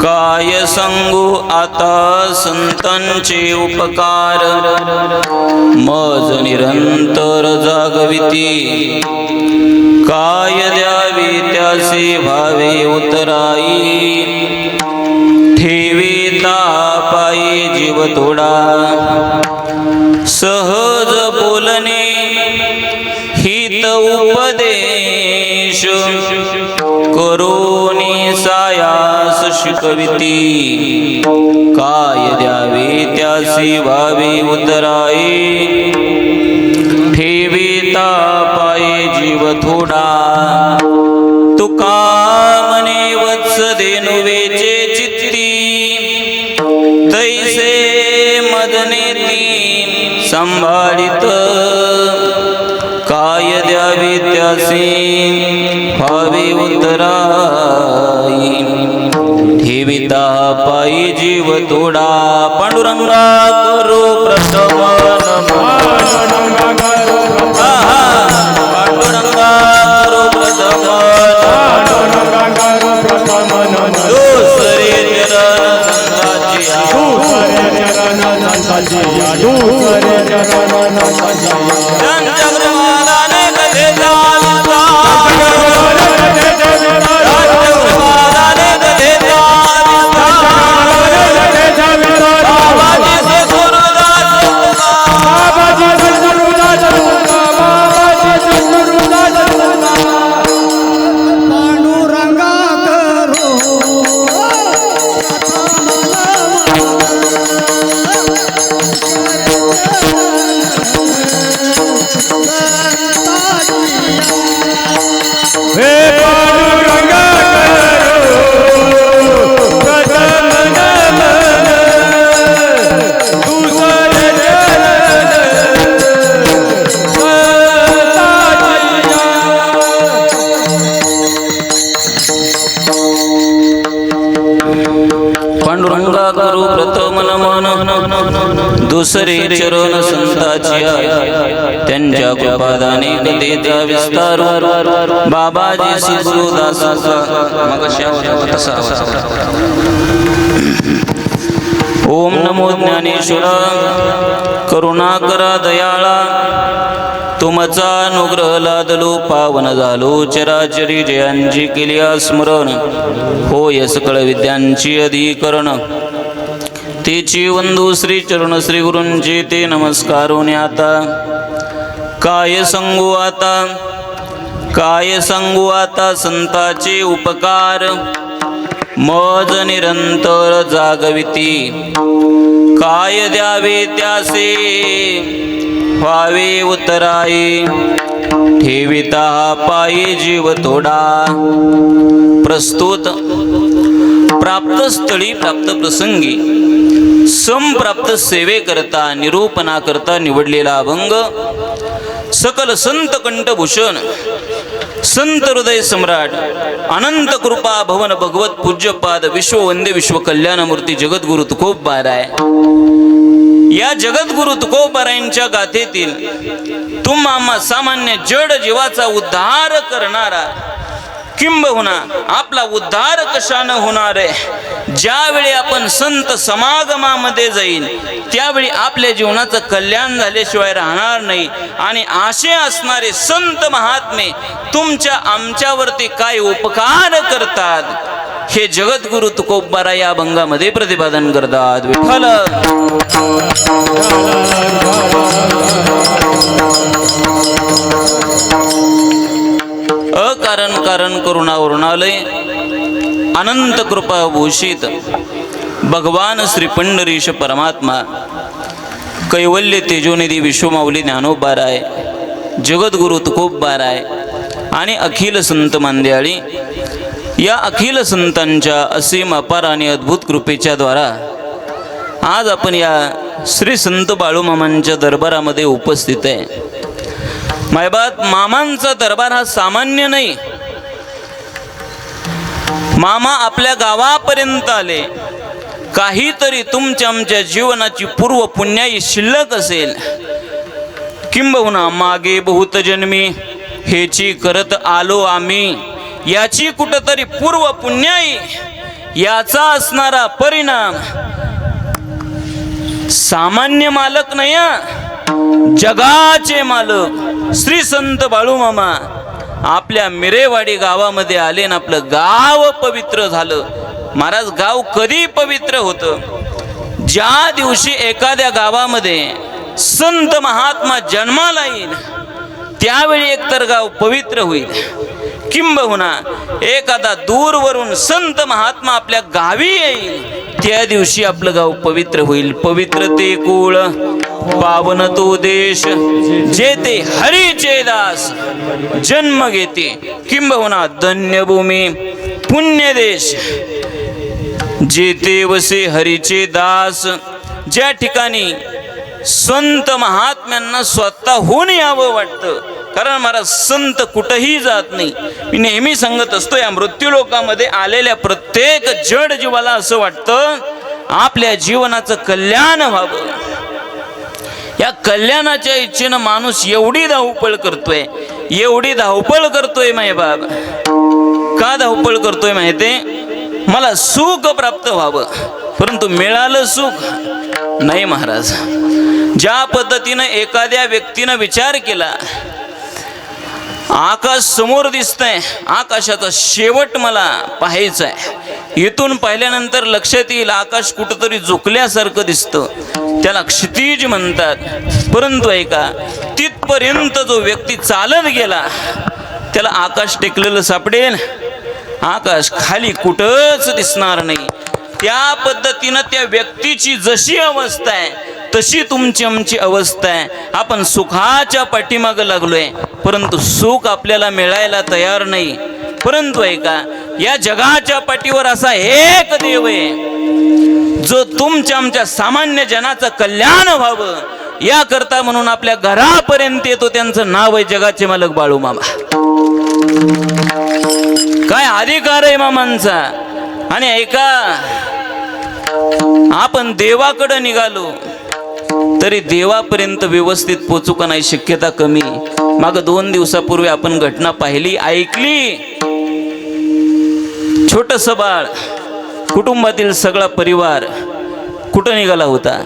काय सांगू आता संतांचे उपकार, मज निरंतर जागविती। काय द्यावे त्यासे भावे उतराई, ठेविता पायी जीव थोडा। सहज बोलणे हित उपदेश, करोनी सायास शिकविती। काय द्यावे त्यासी भावे उतराई, ठेविता पायी जीव थोडा। तुका म्हणे वत्स धेनुवेचे चित्ती, तैसे मदनेती संभाळित। काय द्यावे त्यासी भावे उतराई, ठेविता पायी जीव थोडा। पांडुरंगा करो प्रथम पांडुरंगा करो प्रथम, दुसरे चरण संताची। चक्रवादाने कथेचा पांडुरंगा करू प्रथम नमन, दुसरे चरण संताची। त्यांच्या कृपादाने कथेचा विस्तार, बाबाजी सद्गुरुदासाचा ओम नमो ज्ञानेश्वर करुणाकरा दयाळा, तुमचा अनुग्रह लादलो पावन झालो। चराचरी जयांची केली स्मरण, होय सकळ विद्यांची अधिकरण। तेची वंदू श्री चरण श्री गुरूंचे ते नमस्कारोने आता। काय सांगू आता, काय सांगू आता संतांचे उपकार, मज निरंतर जागविती। काय द्यावे त्यासे व्हावे उतराई, ठेविता पायी जीव थोडा। प्रस्तुत प्राप्त स्थळी प्राप्त प्रसंगी समप्राप्त सेवे करता निरूपणा करता निवडलेला अभंग, सकल संत कंठभूषण संत हृदय सम्राट अनंत कृपा भवन भगवत पूज्यपाद विश्ववंदे विश्व कल्याणमूर्ती जगद्गुरु तुकोबाराय या जगद्गुरु तुकोबारायांच्या गाथेतील तुम आम्हा सामान्य जड जीवाचा उद्धार करणारा, किंबहुना आपला उद्धार कशाने होणार आहे, ज्यावेळी आपण संत समागमामध्ये जाईल त्यावेळी आपल्या जीवनाचं कल्याण झाल्याशिवाय राहणार नाही। आणि असे असणारे संत महात्मे तुमच्या आमच्यावरती काय उपकार करतात हे जगद्गुरु तुकोबारा या अभंगामध्ये प्रतिपादन करतात। विठ्ठल अकारण कारण करुणा वर्णालय अनंत कृपा भूषित भगवान श्री पंढरीश परमात्मा कैवल्य तेजोनिधी विश्वमाऊली ज्ञानोबाराय जगद्गुरु तुकोबाराय आणि अखिल संत मांद्याळी या अखिल संतांच्या असीम अपार आणि अद्भुत कृपेच्या द्वारा आज आपण या श्री संत बाळूमामांच्या दरबारामध्ये उपस्थित आहे। मायबात मामांचा दरबार हा सामान्य नाही। मामा आपल्या गावापर्यंत आले, काहीतरी तुमच्या आमच्या जीवनाची पूर्व पुण्याई शिल्लक असेल, किंबहुना मागे बहुत जन्मी हेची करत आलो आम्ही, याची कुठंतरी पूर्व पुण्याई याचा असणारा परिणाम सामान्य मालक नाही, जगाचे मालक श्री संत बाळूमामा आपल्या मिरेवाडी गावामध्ये आले आणि आपलं गाव पवित्र झालं. महाराज, गाव कधी पवित्र होतं? ज्या दिवशी एखाद्या गावामध्ये संत महात्मा जन्माला येईल त्यावेळी एकतर गाव पवित्र होईल, किंबहुना एखादा दूरवरून संत महात्मा आपल्या गावी येईल त्या दिवशी आपलं गाव पवित्र होईल. पवित्र ते कुळ, पावन तो देश, जेते हरीचे दास जन्म घेते, किंबहुना धन्य भूमी पुण्य देश, जेते वसे हरीचे दास. ज्या ठिकाणी संत महात्म्यांना स्वतःहून यावं वाटतं, कारण महाराज संत कुठंही जात नाही. मी नेहमी सांगत असतो, या मृत्यूलोकामध्ये आलेल्या प्रत्येक जड जीवाला असं वाटतं आपल्या जीवनाचं कल्याण व्हावं. या कल्याणाच्या इच्छेनं माणूस एवढी धावपळ करतोय, एवढी धावपळ करतोय मायबाप. का धावपळ करतोय माहिती? मला सुख प्राप्त व्हावं, परंतु मिळालं सुख नाही महाराज. ज्या पद्धतीनं एखाद्या व्यक्तीनं विचार केला, आकाश समोर दिसतंय, आकाशाचा शेवट मला पाहायचा आहे, इथून पाहिल्यानंतर लक्षात येईल आकाश कुठंतरी झुकल्यासारखं दिसतं, त्याला क्षितिज म्हणतात. परंतु ऐका, तिथपर्यंत जो व्यक्ती चालत गेला त्याला आकाश टेकलेलं सापडेल, आकाश खाली कुठंच दिसणार नाही. त्या पद्धतीनं त्या व्यक्तीची जशी अवस्था आहे तशी तुमची आमची अवस्था आहे. आपण सुखाच्या पाठीमागं लागलोय, परंतु सुख आपल्याला मिळायला तयार नाही. परंतु ऐका, या जगाच्या पाठीवर असा एक देव आहे जो तुमच्या आमच्या सामान्य जनाचं कल्याण व्हावं याकरता म्हणून आपल्या घरापर्यंत येतो. त्यांचं नाव आहे जगाचे मालक बाळूमामा. काय अधिकार आहे मामांचा. आणि ऐका, आपण देवाकडे निघालो तरी देवापर्यंत व्यवस्थित पोचू का नाही शक्यता कमी. माग 2 दिवसापूर्वी आपण घटना पाहिली, ऐकली. छोटस बाळ, कुटुंबातील सगळा परिवार कुठं निघाला होता?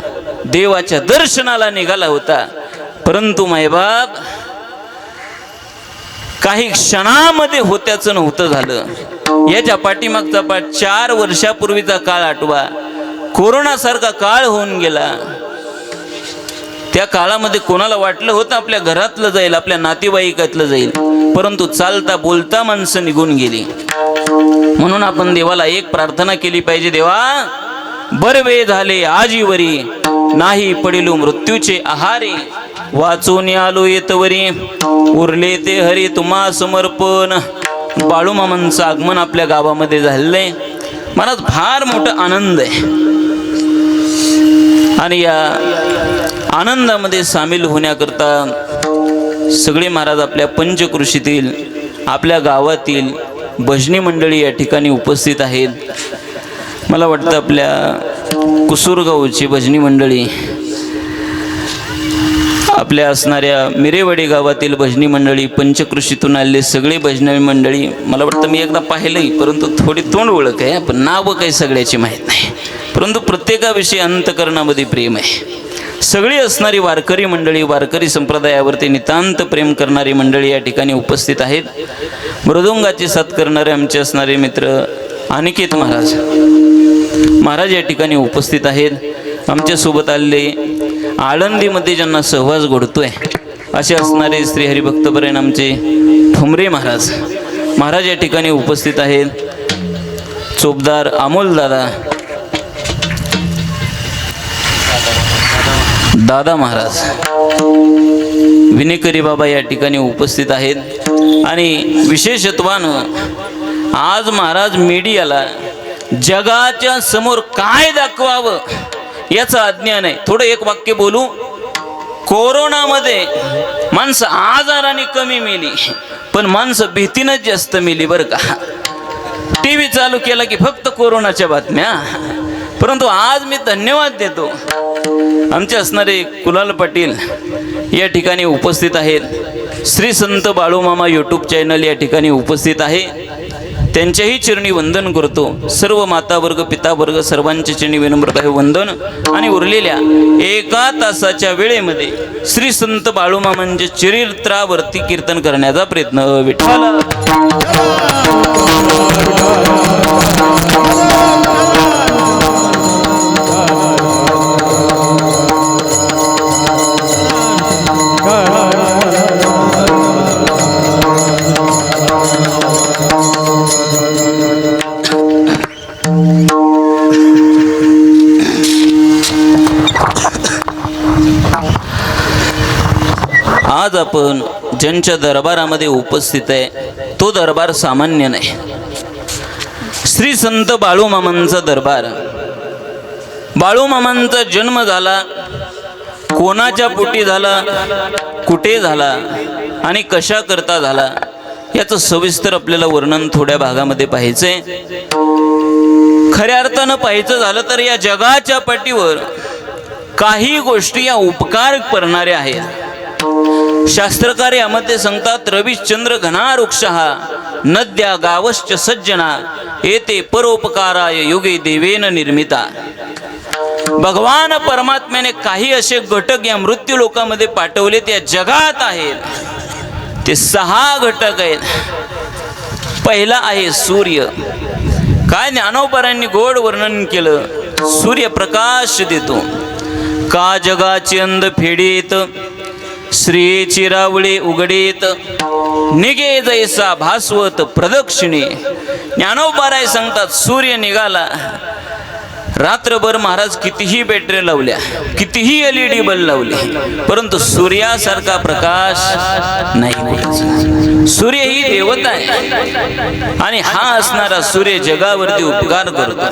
देवाच्या दर्शनाला निघाला होता. परंतु मायबाप काही क्षणामध्ये होत्याचं नव्हतं झालं. याच्या पाठीमागचा 4 वर्षापूर्वीचा काळ आठवा. कोरोनासारखा काळ होऊन गेला. त्या काळामध्ये कोणाला वाटलं होतं आपल्या घरातलं जाईल, आपल्या नातेवाईकातलं जाईल, परंतु चालता बोलता माणसं निघून गेली. म्हणून आपण देवाला एक प्रार्थना केली पाहिजे, देवा बरवे झाले आजीवरी, नाही पडिलो मृत्यूचे आहारी, वाचून आलो येतवरी, उरले ते हरी तुम्हा समर्पण. बाळूमामांचं आगमन आपल्या गावामध्ये झालंय. मला फार मोठा आनंद आहे. आणि या आनंदामध्ये सामील होण्याकरता सगळे महाराज आपल्या पंचकृषीतील, आपल्या गावातील भजनी मंडळी या ठिकाणी उपस्थित आहेत. मला वाटतं आपल्या कुसूरगावची भजनी मंडळी, आपल्या असणाऱ्या मिरेवाडी गावातील भजनी मंडळी, पंचकृषीतून आलेले सगळे भजनी मंडळी, मला वाटतं मी एकदा पाहिलंही, परंतु थोडी तोंड ओळख आहे, पण नावं काही सगळ्याची माहीत नाही. परंतु प्रत्येकाविषयी अंतकरणामध्ये प्रेम आहे. सगळी असणारी वारकरी मंडळी, वारकरी संप्रदायावरती नितांत प्रेम करणारी मंडळी या ठिकाणी उपस्थित आहेत. मृदुंगाची साथ करणारे आमचे असणारे मित्र अनिकेत महाराज या ठिकाणी उपस्थित आहेत. आमच्यासोबत आलेले आळंदीमध्ये ज्यांना सहवास घडतोय असे असणारे श्री हरिभक्तपरायण आमचे ठुमरे महाराज या ठिकाणी उपस्थित आहेत. चोपदार अमोल दादा महाराज, विनेकरी बाबा या ठिकाणी उपस्थित आहेत. आणि विशेषत्वानं आज महाराज मीडियाला जगाच्या समोर काय दाखवावं याचं अज्ञान आहे. थोडं एक वाक्य बोलू. कोरोनामध्ये माणसं आजाराने कमी मेली, पण माणसं भीतीनंच जास्त मेली बरं का. TV चालू केला की फक्त कोरोनाच्या बातम्या. परंतु आज मी धन्यवाद देतो, आमचे असणारे कुलाल पाटील या ठिकाणी उपस्थित आहेत. श्री संत बाळूमामा यूट्यूब चॅनल या ठिकाणी उपस्थित आहे. त्यांच्याही चरणी वंदन करतो. सर्व माता वर्ग पिता वर्ग सर्वांच्या चरणी विनम्रता हे वंदन. आणि उरलेल्या 1 तासाच्या वेळेमध्ये श्री संत बाळूमामांच्या चरित्रावरती कीर्तन करण्याचा प्रयत्न. विठ्ठल आज आपण ज्यांच्या दरबारामध्ये उपस्थित आहे तो दरबार सामान्य नाही. श्री संत बाळूमामांचा दरबार. बाळूमामांचा जन्म झाला, कोणाच्या पोटी झाला, कुठे झाला आणि कशा करता झाला याचं सविस्तर आपल्याला वर्णन थोड्या भागामध्ये पाहायचंय. खऱ्या अर्थानं पाहायचं झालं तर या जगाच्या पाठीवर काही गोष्टी या उपकार करणाऱ्या आहेत. शास्त्रकार यामध्ये सांगतात, रविश्चंद्र घना वृक्षहा नद्या गावश्च सज्जना येते परोपकाराय युगे देवेन निर्मिता. भगवान परमात्म्याने काही असे घटक या मृत्यू लोकांमध्ये पाठवले त्या जगात आहेत. ते 6 घटक आहेत. पहिला आहे सूर्य. काय ज्ञानोबारांनी गोड वर्णन केलं. सूर्य प्रकाश देतो. का जगाचे अंध फेडीत श्री चिरावळे उघडीत निघे जैसा भास्वत प्रदक्षिणे. ज्ञानोबाराय सांगतात, सूर्य निघाला. रात्रभर महाराज कितीही बॅटरी लावल्या, कितीही LED बल्ब लावले, परंतु सूर्यासारखा प्रकाश नाही. सूर्य ही देवता आहे आणि हा असणारा सूर्य जगावरती उपकार करतो.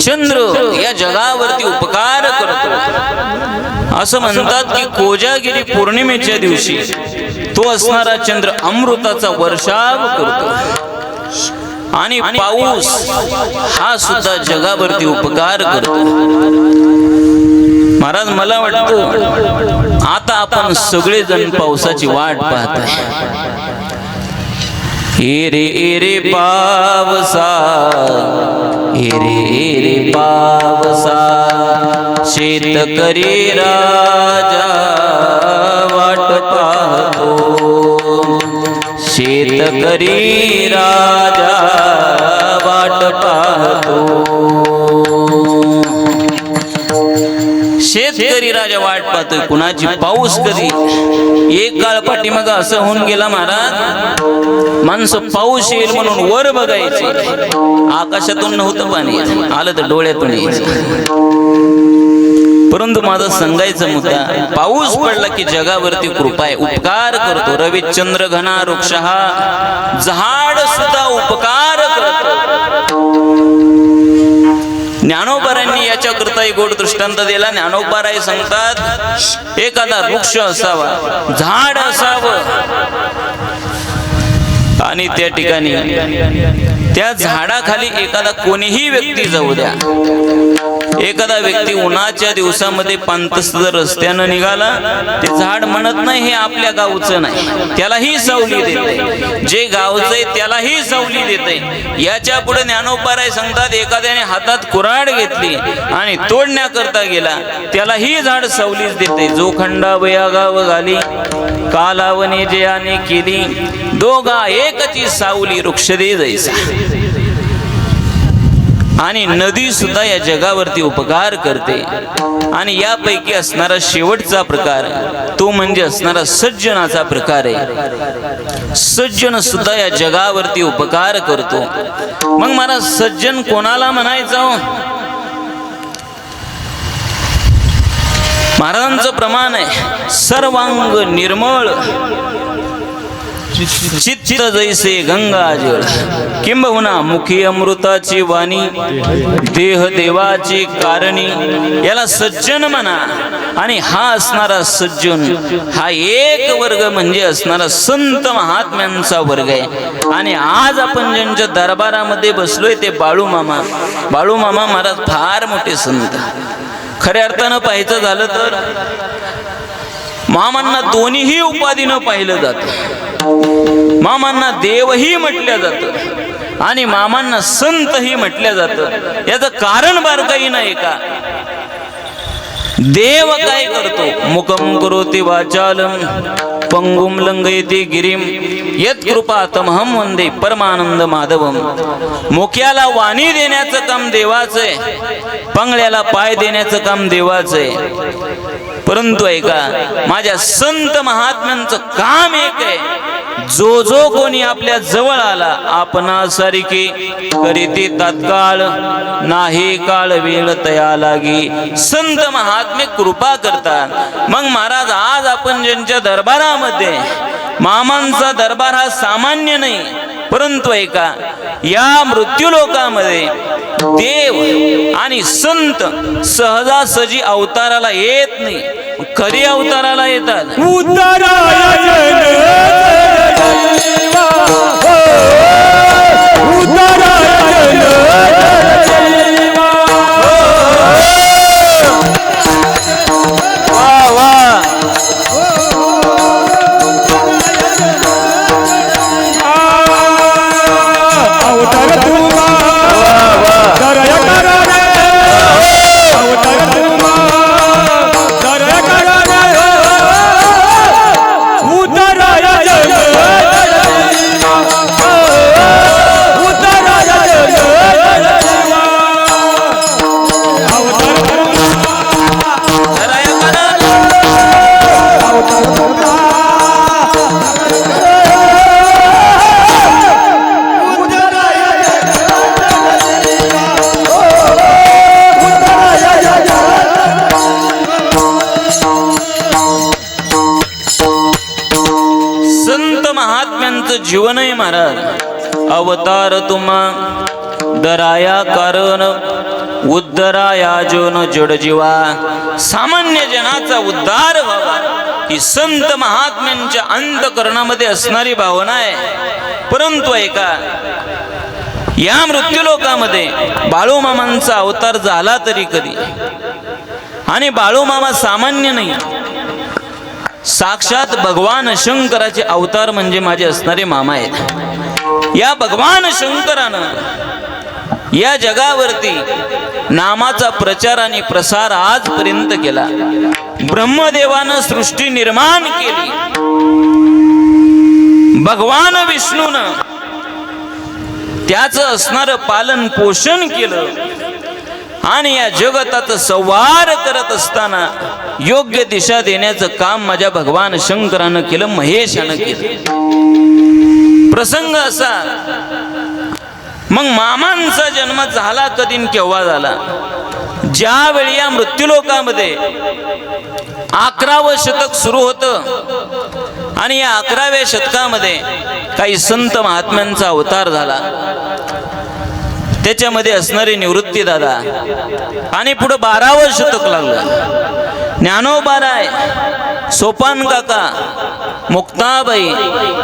चंद्र या जगावरती उपकार करतो. असं म्हणतात की कोजागिरी पौर्णिमेच्या दिवशी तो असणारा चंद्र अमृताचा वर्षाव करतो. आणि पाऊस हा सुद्धा जगावरती उपकार करतो. महाराज मला वाटतं आता आपण सगळेजण पावसाची वाट पाहत आहे. एरे एरे पावसा, एरे एरे पावसा, शेतकरी राजा वाट पाहतो. शेतकरी राजा वाट पाहतो. शेतकरी राजा वाट पाहतोय कुणाची? पाऊस कधी. एक काळ पाठीमागं असं होऊन गेला महाराज, माणसं पाऊस येईल म्हणून वर बघायचे, आकाशातून नव्हतं पाणी, आलं तर डोळ्यातून यायचं. परंतु माझा सांगायचा मुद्दा, पाऊस पडला की जगावरती कृपा आहे, उपकार करतो. रविचंद्र घना वृक्षहा, झाड सुद्धा उपकार करतो. ज्ञानोबारांनी याच्याकरता एक गोड दृष्टांत दिला. ज्ञानोबाराय सांगतात, एखादा वृक्ष असावा, झाड असावं आणि त्या ठिकाणी त्या झाडाखाली एखादा कोणीही व्यक्ती जाऊ द्या. एखादा व्यक्ती उन्हाच्या दिवसामध्ये पांतस्त रस्त्यानं निघाला, ते झाड म्हणत नाही हे आपल्या गावचं नाही, त्यालाही सावली देते. जे गावचं आहे त्यालाही सावली देते. याच्या पुढे ज्ञानोबाराय सांगतात, एखाद्याने हातात कुऱ्हाड घेतली आणि तोडण्याकरता गेला, त्यालाही झाड सावलीच देते. जो खंडावया गाव घाली कालावने जयाने केली, दोघा एकची सावली वृक्ष दे जैसा. आणि नदी सुद्धा या जगावरती उपकार करते. आणि यापैकी असणारा शेवटचा प्रकार तो म्हणजे असणारा सज्जनाचा प्रकार आहे. सज्जन सुद्धा या जगावरती उपकार करतो. मग मला सज्जन कोणाला म्हणायचं? महाराजांचं प्रमाण आहे, सर्वांग निर्मळ, चित्त जैसे गंगाजळ, किंबहुना मुखी अमृताची वाणी, देह देवाची कारणी. याला सज्जन म्हणा. आणि हा असणारा सज्जन हा एक वर्ग म्हणजे असणारा संत महात्म्यांचा वर्ग आहे. आणि आज आपण ज्यांच्या दरबारामध्ये बसलोय ते बाळूमामा. बाळूमामा महाराज फार मोठे संत. खऱ्या अर्थानं पाहायचं झालं तर मामांना दोन्हीही उपाधीनं पाहिलं जातं. मामांना देवही म्हटलं जातं आणि मामांना संतही म्हटलं जातं. याचं कारण बारकाई नाही का? देव काय करतो? मुखम करोति वाचालम पंगुम लंघयति गिरिम यत् कृपातमहं वंदे परमानंद माधवम. मुख्याला वाणी देण्याचं काम देवाचं आहे, पंगळ्याला पाय देण्याचं काम देवाचं आहे. परंतु ऐका, माझ्या संत महात्म्यांचं काम एक आहे, जो जो कोणी आपल्या जवळ आला आपणासारिखे करीते तात्काळ, नाही काळ वेळ तया लागी. संत महात्मे कृपा करतात. मग महाराज, आज आपण ज्यांच्या दरबारामध्ये, मामांचा दरबार हा सामान्य नाही, परंतु ऐका, या मृत्यूलोकामध्ये देव आणि संत सहजासहजी अवताराला येत नाही. कधी अवताराला येतात? जीवनही महाराज, अवतार तुम्हा दराया कारण उद्धराया जन जड जीवा. सामान्य जनाचा उद्धार व्हावा ही संत महात्म्यांच्या अंतकरणामध्ये असणारी भावना आहे. परंतु ऐका, या मृत्यूलोकामध्ये बाळूमामांचा अवतार झाला तरी कधी, आणि बाळूमामा सामान्य नाही, साक्षात भगवान शंकराचे अवतार म्हणजे माझे असणारे मामा आहेत. या भगवान शंकरानं या जगावरती नामाचा प्रचार आणि प्रसार आजपर्यंत केला. ब्रह्मदेवानं सृष्टी निर्माण केली, भगवान विष्णूनं त्याचं असणारं पालन पोषण केलं, आणि या जगतात संवार करत असताना योग्य दिशा देण्याचं काम माझ्या भगवान शंकरानं केलं, महेशानं केलं. प्रसंग असा, मग मामांचा जन्म झाला कधी केव्हा झाला? ज्यावेळी या मृत्यूलोकामध्ये 11वं शतक सुरू होतं, आणि या 11व्या शतकामध्ये काही संत महात्म्यांचा अवतार झाला. त्याच्यामध्ये असणारे निवृत्ती दादा, आणि पुढे 12वं शतक लागलं. ज्ञानोबाराय, सोपान काका, मुक्ताबाई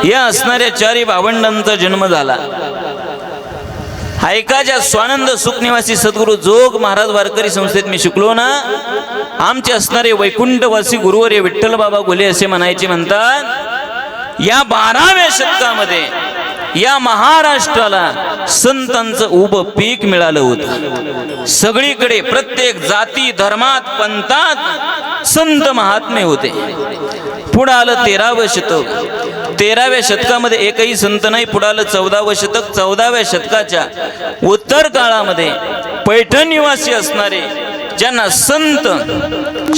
या असणाऱ्या 4 भावंडांचा जन्म झाला. ऐकाच्या स्वानंद सुखनिवासी सद्गुरू जोग महाराज वारकरी संस्थेत मी शिकलो ना, आमचे असणारे वैकुंठवासी गुरुवर्य विठ्ठल बाबा गोले असे म्हणायचे, म्हणतात या 12व्या शतकामध्ये या महाराष्ट्राला संतांचं उभं पीक मिळालं होतं. सगळीकडे प्रत्येक जाती धर्मात पंथात संत महात्मे होते. पुढं आलं 13वं शतक. 13व्या शतकामध्ये एकही संत नाही. पुढं आलं 14वं शतक. 14व्या शतकाच्या उत्तर काळामध्ये पैठण निवासी असणारे, ज्यांना संत,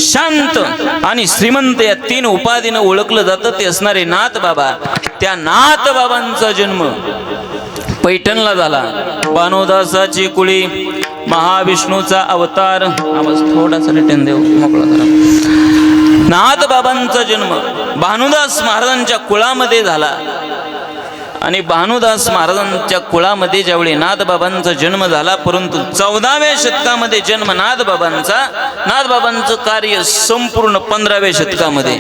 शांत आणि श्रीमंत या 3 उपाधीनं ओळखलं जातं, ते असणारे नाथ बाबा. त्या नाथ बाबांचा जन्म पैठणला झाला. भानुदासाची कुळी, महाविष्णूचा अवतार. आवाज थोडासा रिटर्न देऊ, मोकळा करा. नाथ बाबांचा जन्म भानुदास महाराजांच्या कुळामध्ये झाला, आणि भानुदास महाराजांच्या कुळामध्ये ज्यावेळी नाथबाबांचा जन्म झाला, परंतु 14व्या शतकामध्ये जन्म नाथबाबांचं कार्य संपूर्ण 15व्या शतकामध्ये.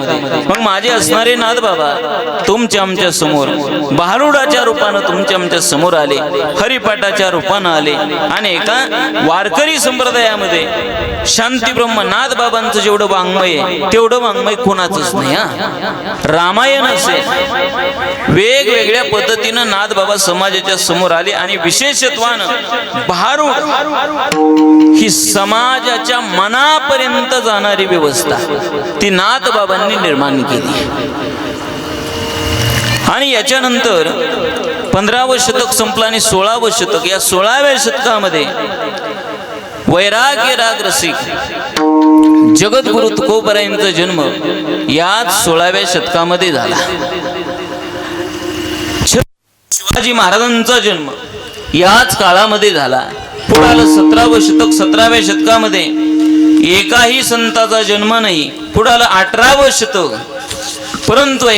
मग माझे असणारे नाथबाबा तुमच्या आमच्या समोर भारुडाच्या रूपानं तुमच्या आमच्या समोर आले, हरिपाठाच्या रूपानं आले आणि एका वारकरी संप्रदायामध्ये शांतीब्रह्म नाथबाबांचं जेवढं वाङ्मय तेवढं वाङ्मय कोणाचंच नाही. रामायण असेल, वेगवेगळ्या पद्धतीनं नाथबाबा समाजाच्या समोर आले आणि विशेषत्वानं भारूड ही समाजाच्या मनापर्यंत जाणारी व्यवस्था ती नाथबाबांनी निर्माण केली. आणि याच्यानंतर 15वं शतक संपलं आणि 16वं शतक. या 16व्या शतकामध्ये वैराग्य राग रसिक जगद्गुरु तुकोबारायांचा जन्म याच 16व्या शतकामध्ये झाला. शिवाजी महाराजांचा जन्म याच काळामध्ये झाला. पुढाला 17वं शतक. 17व्या शतकामध्ये एकाही संताचा जन्म नाही. पुढाला 18वं शतक. परंतु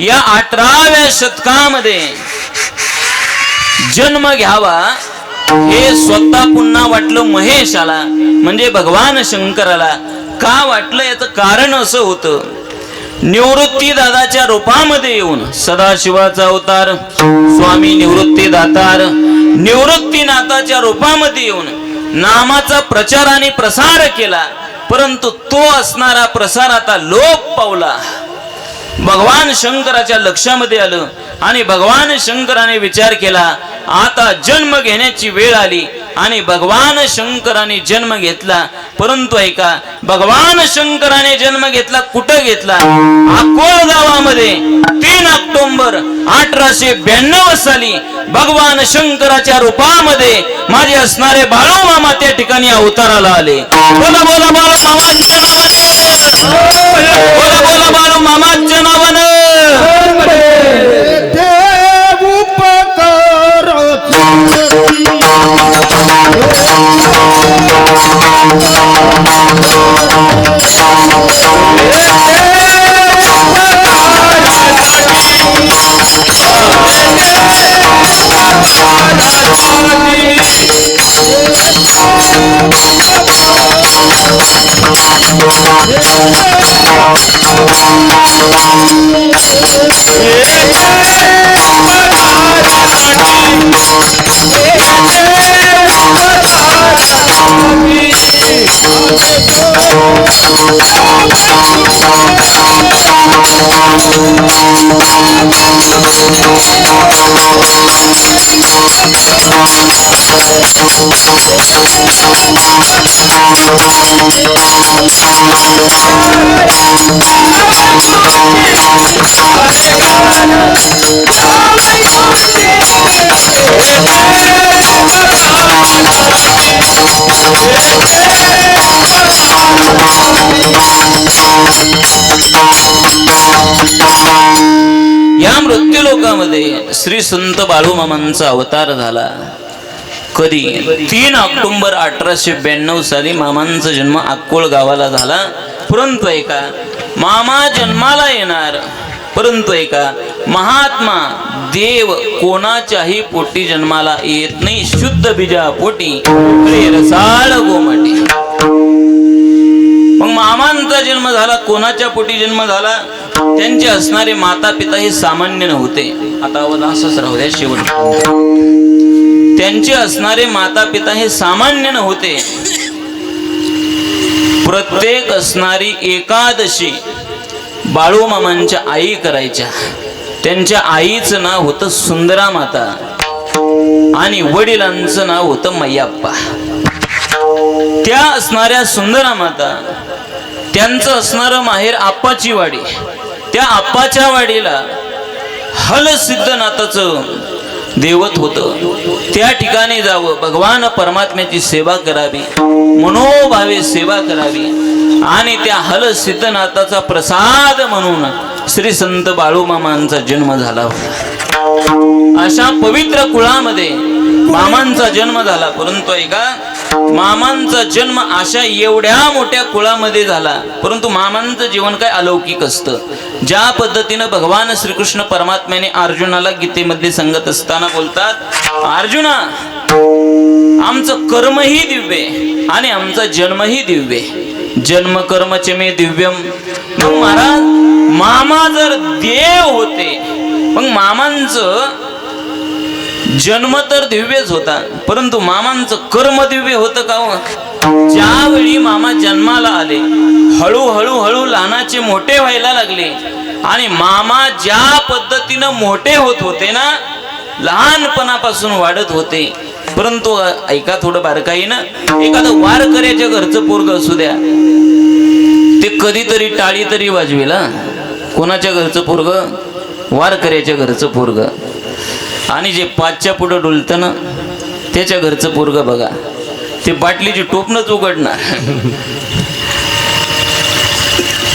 या 18व्या शतकामध्ये जन्म घ्यावा हे स्वतः पुन्हा वाटलं महेशाला, म्हणजे भगवान शंकराला. का वाटलं याचं कारण असं होतं, निवृत्ती दादाच्या रूपामध्ये येऊन सदाशिवाचा अवतार स्वामी निवृत्ती दातार निवृत्तीनाथाच्या रूपामध्ये येऊन नामाचा प्रचार आणि प्रसार केला. परंतु तो असणारा प्रसार आता लोप पावला. भगवान शंकराच्या लक्षामध्ये आलं आणि भगवान शंकराने विचार केला, आता जन्म घेण्याची वेळ आली. आणि भगवान शंकराने जन्म घेतला. परंतु भगवान शंकराने जन्म घेतला कुठं घेतला? अकोळ गावामध्ये 3 ऑक्टोबर 1892 साली भगवान शंकराच्या रूपामध्ये माझे असणारे बाळू मामा त्या ठिकाणी अवताराला आले. बोला बोला बाळू मामाच्या नावाने, बोला बोला बाळू मामाच्या नावाने. या मृत्यू लोकामध्ये श्री संत बाळूमामांचा अवतार झाला. कधी? 3 ऑक्टोबर 1892 साली मामांचा जन्म अक्कोळ गावाला झाला. परंतु मामा जन्माला येणार, परंतु महात्मा देव कोणाच्याही पोटी जन्माला येत नाही. शुद्ध बीजा पोटी रसाळ गोमाटी. मग मामांचा जन्म झाला, कोणाच्या पोटी जन्म झाला? त्यांचे असणारे माता पिता हे सामान्य नव्हते. आता असंच राहू द्या शेवट. त्यांचे असणारे माता पिता हे सामान्य नव्हते. प्रत्येक असणारी एकादशी बाळूमामांच्या आई करायच्या. त्यांच्या आईचं नाव होतं सुंदरा माता आणि वडिलांचं नाव होतं मैयाप्पा. त्या असणाऱ्या सुंदरा माता, त्यांचं असणारं माहेर आप्पाची वाडी. त्या आप्पाच्या वाडीला हलसिद्धनाथाचं देवत होतं. त्या ठिकाणी जावं, भगवान परमात्म्याची सेवा करावी, मनोभावे सेवा करावी आणि त्या हलसिद्धनाथाचा प्रसाद म्हणून श्री संत बाळूमामांचा जन्म झाला होता. अशा पवित्र कुळामध्ये मामांचा जन्म झाला. परंतु मामांचा जन्म अशा एवढ्या मोठ्या कुळामध्ये झाला. परंतु मामांचं जीवन काय अलौकिक असतं. ज्या पद्धतीनं भगवान श्रीकृष्ण परमात्म्याने अर्जुनाला गीतेमध्ये सांगत असताना बोलतात, अर्जुना आमचं कर्मही दिव्य आणि आमचा जन्मही दिव्य, जन्म कर्मचे मे दिव्यम. मग महाराज मामा जर देव होते, मग मामांचं जन्म तर दिव्यच होता, परंतु मामांचं कर्म दिव्य होतं का हो? ज्यावेळी मामा जन्माला आले, हळूहळू लहानाचे मोठे व्हायला लागले आणि मामा ज्या पद्धतीनं मोठे होत होते ना, लहानपणापासून वाढत होते. परंतु ऐका थोडं बारकाईनं, एखादं वारकऱ्याच्या घरचं पोरग असू द्या, ते कधीतरी टाळी तरी वाजवेल. कोणाच्या घरचं पोरग? वारकऱ्याच्या घरचं पोरग. आणि जे पाचच्या पुढं डुलतं ना, त्याच्या घरचं पोरग बघा, ते बाटलीची टोपणच उघडणार.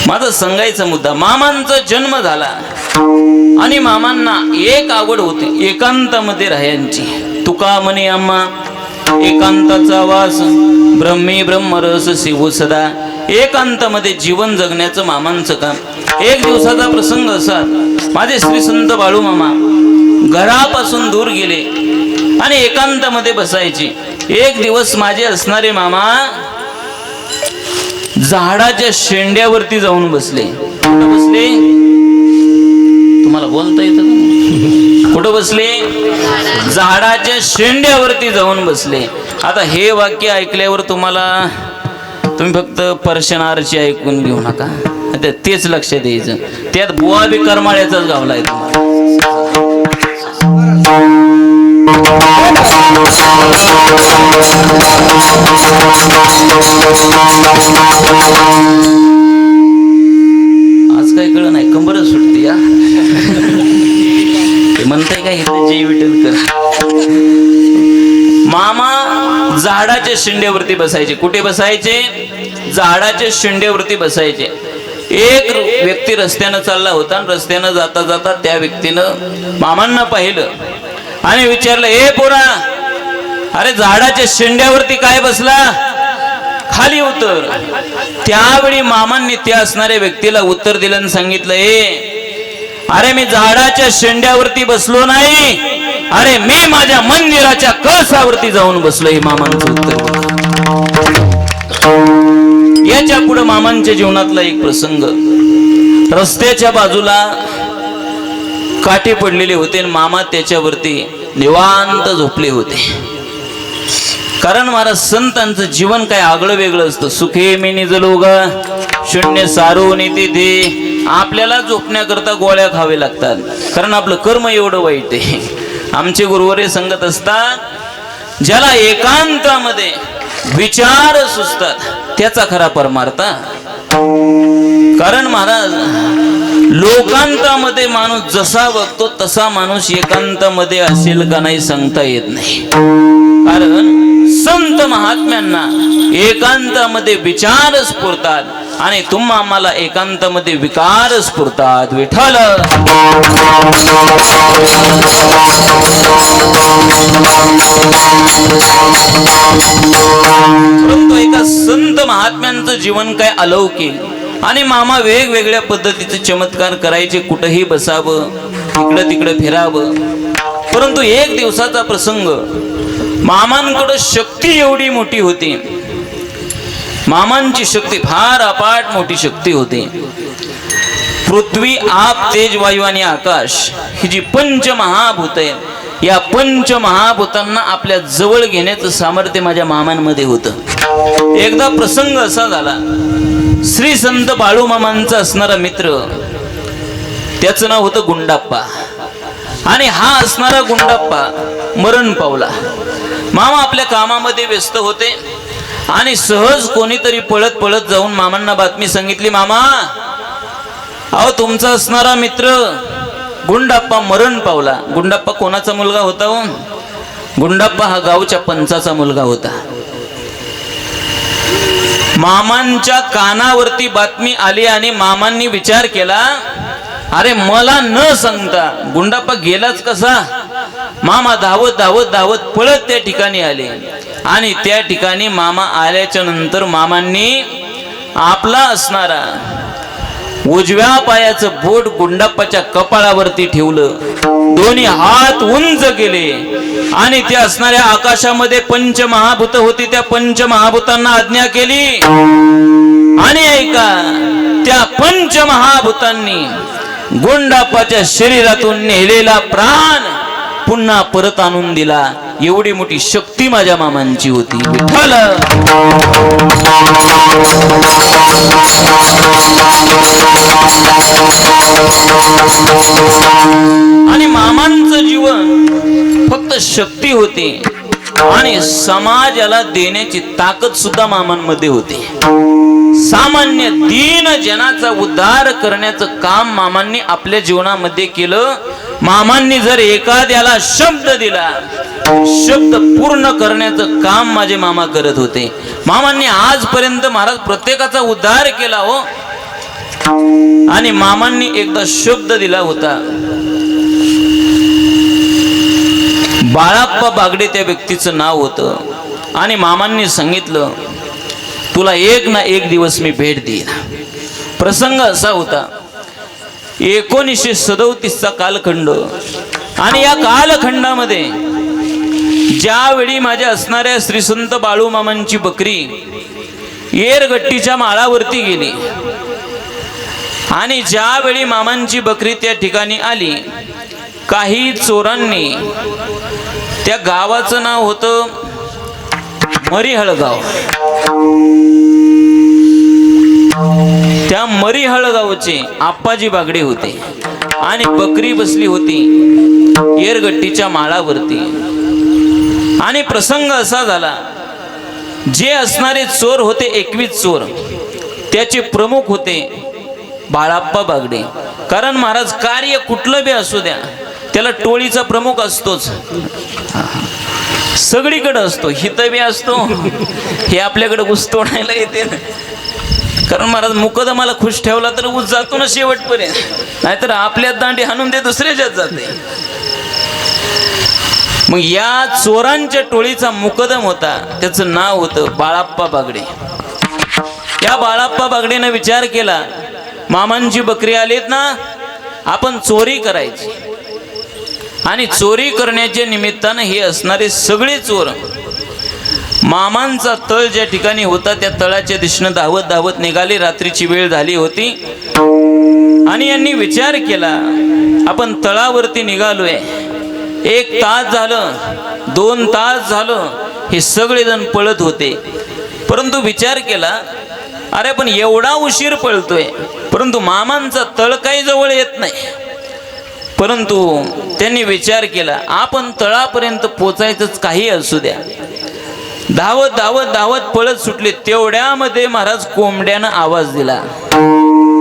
माझा सांगायचा मुद्दा, मामांचा जन्म झाला आणि मामांना एक आवड होती एकांतामध्ये राहायची. तुका म्हणे आम्हा एकांताचा वास, ब्रह्मी ब्रह्मरस शिवू सदा. एकांतामध्ये जीवन जगण्याचं मामांचं काम. एक दिवसाचा प्रसंग असा, माझे श्री संत बाळू मामा घरापासून दूर गेले आणि एकांतामध्ये बसायचे. एक दिवस माझे असणारे मामा झाडाच्या शेंड्यावरती जाऊन बसले. कुठं बसले? तुम्हाला बोलता येतं का? कुठं बसले? झाडाच्या शेंड्यावरती जाऊन बसले. आता हे वाक्य ऐकल्यावर तुम्ही फक्त पर्शनारची ऐकून घेऊ नका, तेच लक्ष द्यायचं. त्यात बुवा बी करमाळ्याचाच गावलाय तुम्हाला. आज काय कळ नाही, कंबरच सुटते या. ते म्हणताय काय इथं जय विठ्ठल. मामा झाडाच्या शेंड्यावरती बसायचे. कुठे बसायचे? झाडाच्या शेंड्यावरती बसायचे. एक व्यक्ती रस्त्यानं चालला होता आणि रस्त्यानं जाता जाता त्या व्यक्तीनं मामांना पाहिलं आणि विचारलं, ए पोरा, अरे झाडाच्या शेंड्यावरती काय बसला, खाली उतर. त्यावेळी मामांनी त्या असणाऱ्या व्यक्तीला उत्तर दिलं आणि सांगितलं, अरे मी झाडाच्या शेंड्यावरती बसलो नाही, अरे मी माझ्या मंदिराच्या कळसावरती जाऊन बसलो. हे मामांचं उत्तर. याच्या पुढे मामांच्या जीवनातला एक प्रसंग. रस्त्याच्या बाजूला काठी पडलेले होते आणि मामा त्याच्यावरती निवांत झोपले होते. कारण महाराज संतांचं जीवन काय आगळं वेगळं असतं. सुखे मी निजलो ग शून्य सारो नीती दे. आपल्याला झोपण्याकरता गोळ्या खावे लागतात, कारण आपलं कर्म एवढं वाईट आहे. आमचे गुरुवरे सांगत असतात, ज्याला एकांतामध्ये विचार सुचतात त्याचा खरा परमार्थ. कारण महाराज लोकांतामध्ये माणूस जसा बघतो तसा माणूस एकांतामध्ये असेल का नाही सांगता येत नाही. कारण संत महात्म्यांना एकांतामध्ये विचार स्फुरतात आणि तुम्हा आम्हाला एकांतामध्ये विकार स्फुरतात. विठ्ठल परंतु एका संत महात्म्यांचं जीवन काय अलौकिक आणि मामा वेगवेगळ्या पद्धतीचे चमत्कार करायचे. कुठेही बसावं, इकडं तिकडं फिरावं. परंतु एक दिवसाचा प्रसंग, मामांकडे शक्ती एवढी मोठी होती. मामांची शक्ती फार अपाट मोठी शक्ती होती. पृथ्वी, आप, तेज, वायू आणि आकाश ही जी पंचमहाभूत आहेत, या पंचमहाभूतांना आपल्या जवळ घेण्याचं सामर्थ्य माझ्या मामांमध्ये होतं. एकदा प्रसंग असा झाला, श्री संत बाळू मामांचा असणारा मित्र, त्याचं नाव होतं गुंडाप्पा. आणि हा असणारा गुंडाप्पा मरण पावला. मामा आपल्या कामामध्ये व्यस्त होते आणि सहज कोणीतरी पळत पळत जाऊन मामांना बातमी सांगितली, मामा अहो तुमचा असणारा मित्र गुंडाप्पा मरण पावला. गुंडाप्पा कोणाचा मुलगा होता हो? गुंडाप्पा हा गावच्या पंचाचा मुलगा होता. मामांच्या कानावरती बातमी आली आणि मामांनी विचार केला, अरे मला न सांगता गुंडाप्पा गेलाच कसा. मामा धावत धावत धावत पळत त्या ठिकाणी आले आणि त्या ठिकाणी मामा आल्याच्या नंतर मामांनी आपला असणारा उजव्या पायाचं बोट गुंडाप्पाच्या कपाळावरती ठेवलं, दोन्ही हात उंच केले आणि ते असणाऱ्या आकाशामध्ये पंचमहाभूत होती, त्या पंचमहाभूतांना आज्ञा केली आणि ऐका, त्या पंचमहाभूतांनी गुंडाप्पाच्या शरीरातून नेलेला प्राण पुन्हा परत आणून दिला. एवढी मोठी शक्ती माझ्या मामांची होती. विठ्ठल आणि मामांचं जीवन फक्त शक्ती होती आणि समाजाला देण्याची ताकद सुद्धा मामांमध्ये होती. सामान्य दीन जनाचा उद्धार करण्याचं काम मामांनी आपल्या जीवनामध्ये केलं. मामांनी जर एखाद्याला शब्द दिला, शब्द पूर्ण करण्याचं काम माझे मामा करत होते. मामांनी आजपर्यंत महाराज प्रत्येकाचा उद्धार केला हो. आणि मामांनी एकदा शब्द दिला होता, बाळाप्पा बागडे त्या व्यक्तीचं नाव होतं. आणि मामांनी सांगितलं, तुला एक ना एक दिवस मी भेट देईन. प्रसंग असा होता, 1937चा कालखंड. आणि या कालखंडामध्ये ज्यावेळी माझ्या असणाऱ्या श्री संत बाळू मामांची बकरी येरगट्टीच्या माळावरती गेली आणि ज्यावेळी मामांची बकरी त्या ठिकाणी आली, काही चोरांनी, त्या गावाचं नाव होतं मरीहळगाव, त्या मरीहळगावचे आप्पाजी बागडे होते आणि बकरी बसली होती येरगट्टीच्या माळावरती. आणि प्रसंग असा झाला, जे असणारे चोर होते 21 चोर, त्याचे प्रमुख होते बाळाप्पा बागडे. कारण महाराज कार्य कुठलं बी असू द्या, त्याला टोळीचा प्रमुख असतोच, सगळीकडे असतो. हित बी असतो, हे आपल्याकडे ऊस तोडायला येते. कारण महाराज मुकदमाला खुश ठेवला तर ऊस जातो ना शेवटपर्यंत, नाहीतर आपल्यात दांडी हाणून ते दुसऱ्याच्यात जाते. मग या चोरांच्या टोळीचा मुकदम होता, त्याचं नाव होतं बाळाप्पा बागडे. या बाळाप्पा बागडेनं विचार केला, मामांची बकरी आलीत ना, आपण चोरी करायची. आणि चोरी करण्याच्या निमित्तानं हे असणारे सगळे चोर मामांचा तळ ज्या ठिकाणी होता त्या तळाच्या दिशेनं धावत धावत निघाले. रात्रीची वेळ झाली होती आणि यांनी विचार केला, आपण तळावरती निघालोय, 1 तास झालं, 2 तास झालं, हे सगळेजण पळत होते. परंतु विचार केला, अरे पण एवढा उशीर पळतोय, परंतु मामांचा तळ काही जवळ येत नाही. परंतु त्यांनी विचार केला, आपण तळापर्यंत पोचायचंच, काही असू द्या. धावत धावत धावत पळत सुटले. तेवढ्यामध्ये महाराज कोंबड्यानं आवाज दिला.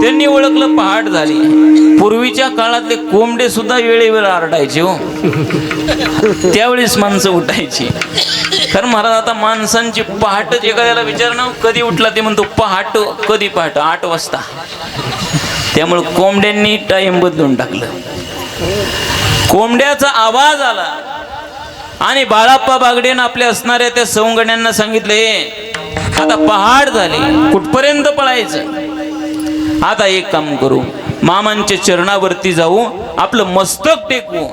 त्यांनी ओळखलं, पहाट झाली. पूर्वीच्या काळातले कोंबडे सुद्धा वेळेवर आरडायचे हो. त्यावेळेस माणसं उठायची. कारण महाराज आता माणसांची पहाट, एखाद्याला विचारणं कधी उठला, ते म्हणतो पहाट. कधी पहाट? 8 वाजता. त्यामुळे कोंबड्यांनी टाइम बदलून टाकलं. कोंबड्याचा आवाज आला आणि बाळाप्पा बागडेनं आपल्या असणाऱ्या त्या सवंगड्यांना सांगितले, आता पहाट झाली, कुठपर्यंत पळायचं? आता एक काम करू, मामांच्या चरणावरती जाऊ, आपलं मस्तक टेकवू.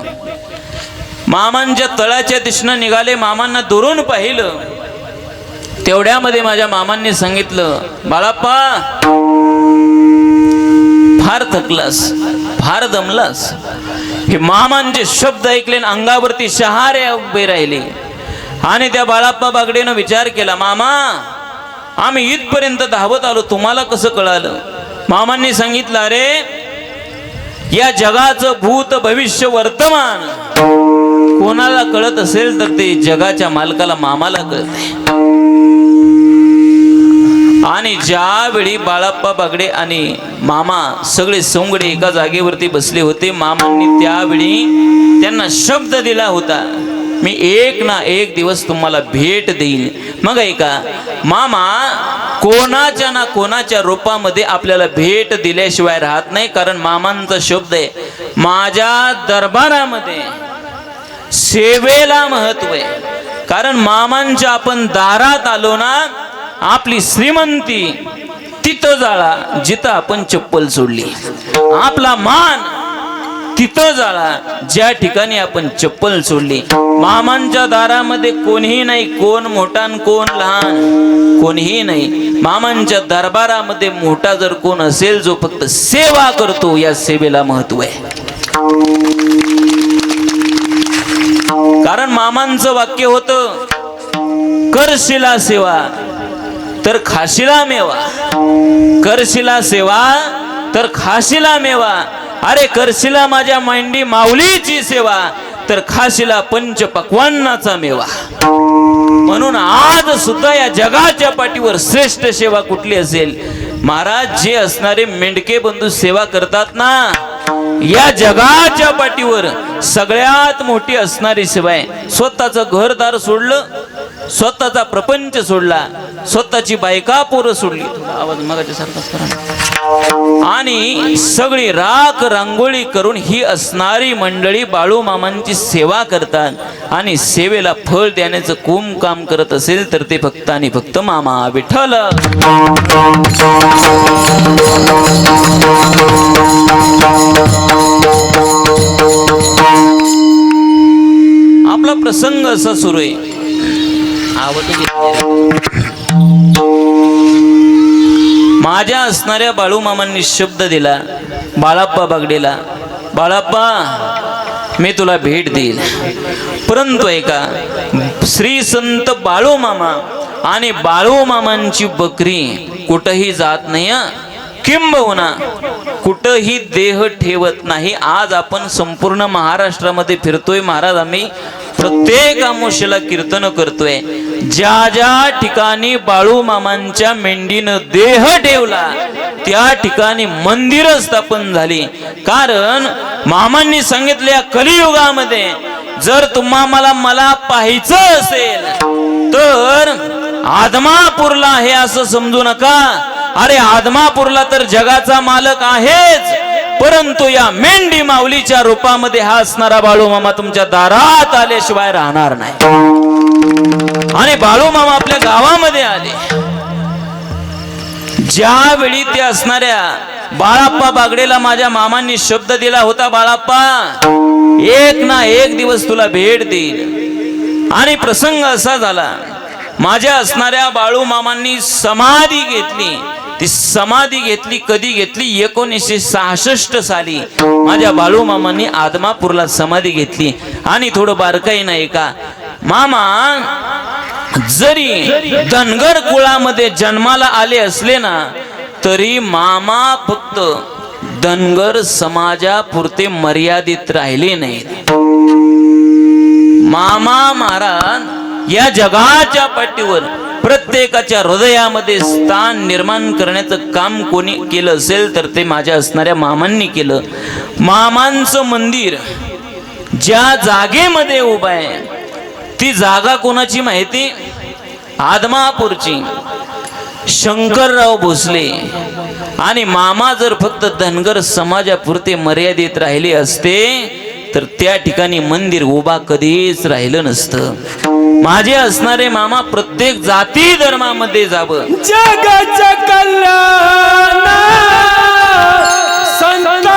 मामांच्या तळाच्या दिशेनं निघाले. मामांना दुरून पाहिलं. तेवढ्यामध्ये माझ्या मामांनी सांगितलं, बाळाप्पा फार थकलास, फार दमलास. हे मामांचे शब्द ऐकले, अंगावरती शहारे उभे राहिले. आणि त्या बाळाप्पा बागडेनं विचार केला, मामा आम्ही इथपर्यंत धावत आलो, तुम्हाला कसं कळालं? मामांनी सांगितलं, अरे या जगाचं भूत भविष्य वर्तमान कोणाला कळत असेल तर ते जगाच्या मालकाला, मामाला कळते. आणि ज्यावेळी बाळाप्पा बागडे आणि मामा सगळे सवंगडे एका जागेवरती बसले होते, मामांनी त्यावेळी त्यांना शब्द दिला होता, मी एक ना एक दिवस तुम्हाला भेट देईल. मग ऐका, मामा कोणाच्या ना कोणाच्या रूपामध्ये आपल्याला भेट दिल्याशिवाय राहत नाही. कारण मामांचा शब्द आहे, माझ्या दरबारामध्ये सेवेला महत्व आहे. कारण मामांच्या आपण दारात आलो ना, आपली श्रीमंती ती तिथं जाळा जिथं आपण चप्पल सोडली, आपला मान तिथं जाळा ज्या ठिकाणी आपण चप्पल सोडली. मामांच्या दारामध्ये कोणीही नाही, कोण मोठा न कोण लहान कोणीही नाही. मामांच्या दरबारामध्ये मोठा जर कोण असेल जो फक्त सेवा करतो, या सेवेला महत्व आहे. कारण मामांचं वाक्य होतं, करशिला सेवा तर खाशिला मेवा, करशिला सेवा तर खाशिला मेवा. अरे करशिला माझ्या मांडी माऊलीची सेवा तर खाशिला पंच पक्वान्नाचा मेवा. म्हणून आज सुद्धा या जगाच्या पाठीवर श्रेष्ठ सेवा कुठली असेल? महाराज जे असणारे मेंढके बंधू सेवा करतात ना, या जगाच्या पाठीवर सगळ्यात मोठी असणारी सेवा आहे. स्वतःचं घरदार सोडलं, स्वतःचा प्रपंच सोडला, स्वतःची बायका पोरं सोडली, आवाज मगाच्या सारखाच करा, आणि सगळी राख रांगोळी करून ही असणारी मंडळी बाळू मामांची सेवा करतात. आणि सेवेला फळ देण्याचं कोम काम करत असेल तर ते फक्त आणि फक्त मामा विठ्ठल. आपला प्रसंग असा सुरू आहे. माझ्या असणाऱ्या बाळू मामांनी शब्द दिला बाळाप्पा बागडेला, बाळाप्पा मी तुला भेट देईल. परंतु ऐका, श्री संत बाळू मामा आणि बाळू मामांची बकरी कुठंही जात नाही, किंबहुना कुठंही देह ठेवत नाही. आज आपण संपूर्ण महाराष्ट्रामध्ये फिरतोय महाराज, आम्ही प्रत्येक अमावस्येला कीर्तन करतोय. ज्या ज्या ठिकाणी बाळू मामांच्या मेंढीनं देह ठेवला त्या ठिकाणी मंदिर स्थापन झाली. कारण मामांनी सांगितले, कलियुगामध्ये जर तुम्हाला मला पाहायचं असेल तर आदमापूरला आहे असं समजू नका. अरे आदमापूरला तर जगाचा मालक आहेच, परंतु या मेंढी माऊलीच्या रूपामध्ये हा असणारा बाळू मामा तुमच्या दारात आल्याशिवाय राहणार नाही. आणि बाळू मामा आपल्या गावामध्ये आले. ज्यावेळी ते असणाऱ्या बाळाप्पा बागडेला माझ्या मामांनी शब्द दिला होता, बाळाप्पा एक ना एक दिवस तुला भेट देईल. आणि प्रसंग असा झाला, माझ्या असणाऱ्या बाळू मामांनी समाधी घेतली. ती समाधी घेतली कधी घेतली? 1966 साली माझ्या बाळू मामांनी आदमापूरला समाधी घेतली. आणि थोडं बारकाई नाही का, मामा जरी धनगर कुळामध्ये जन्माला आले असले ना, तरी मामा फक्त धनगर समाजापुरते मर्यादित राहिले नाहीत. मामा महाराज या जगाच्या पाठीवर प्रत्येकाच्या हृदयामध्ये स्थान निर्माण करण्याचं काम कोणी केलं असेल तर ते माझ्या असणाऱ्या मामांनी केलं. मामांचं मंदिर ज्या जागेमध्ये उभं आहे ती जागा कोणाची माहिती? आदमापूरची, शंकरराव भोसले. आणि मामा जर फक्त धनगर समाजापुरते मर्यादित राहिले असते तर त्या ठिकाणी मंदिर उभा कधीच राहिलं नसतं. माझे असणारे मामा प्रत्येक जाती धर्मामध्ये जावं, जगाच्या कल्याण संतांच्या